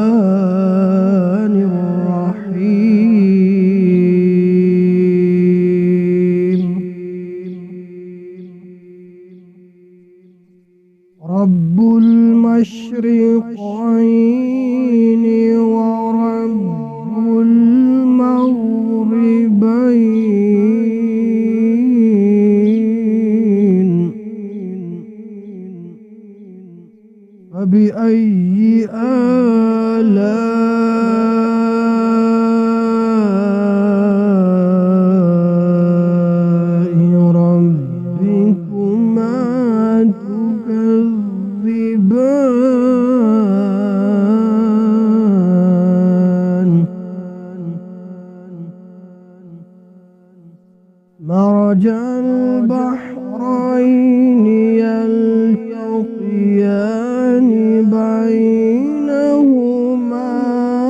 الرحمن الرحيم رب المشرقين ورب المغربين فبأي آلاء ربكما تكذبان مرج البحرين يلتقيان بينهما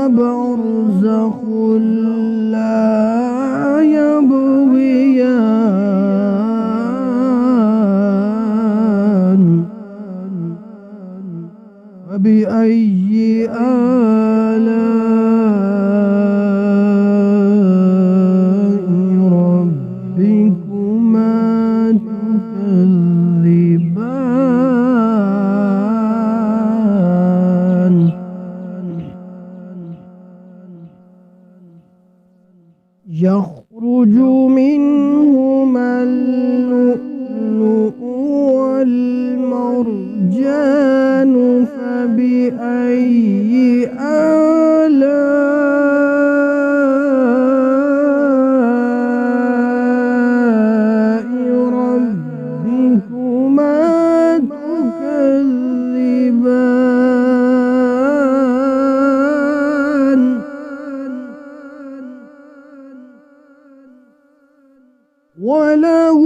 برزخ لا يبغيان فبأي آلاء ربكما تكذبان يخرج منهما اللؤلؤ والمرجان فبأي آلاء ربكما تكذبان وله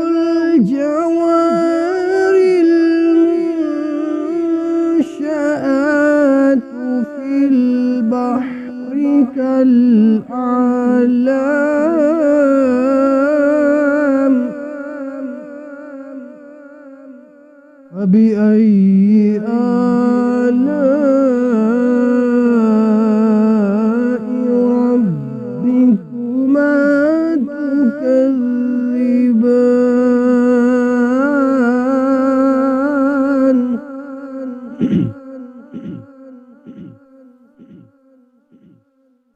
الجوار المنشآت في البحر كالأعلام فبأي آلاء ربكما تكذبان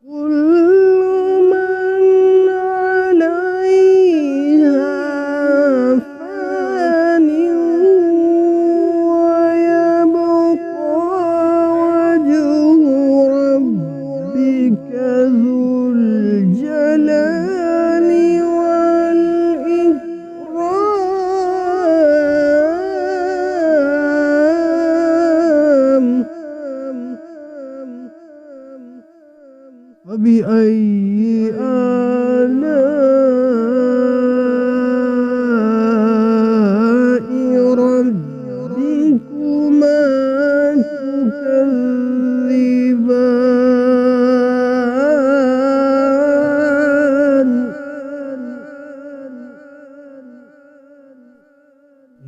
كل من عليها فان ويبقى وجه ربك ذو الجلال والإكرام فبأي آلاء ربكما تكذبان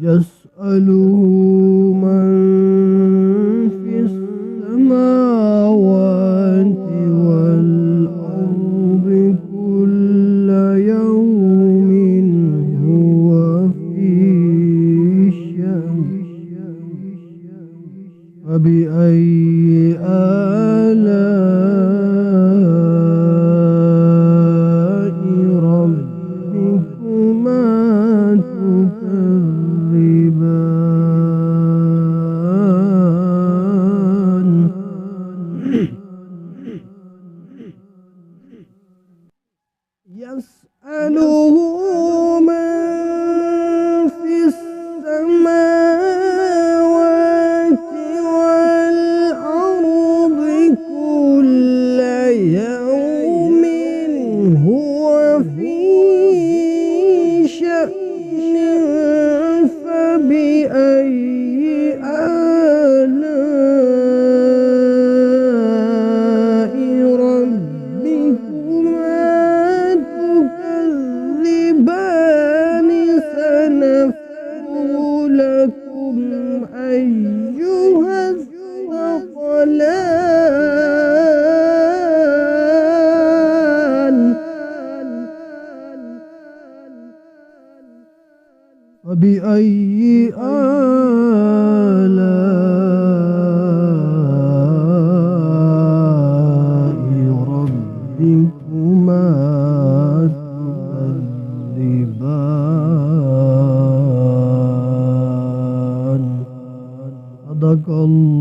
يسأله من في السماوات والأرض كل يوم هو في شأن فبأي آلاء ربكما تكذبان يسأله من في السماوات والأرض كل يوم هو في شأن فبأي آلاء ربكما تكذبان سنفرغ لكم أيها الثقلان ضلال فبأي آلاء ربكما تكذبان صدق الله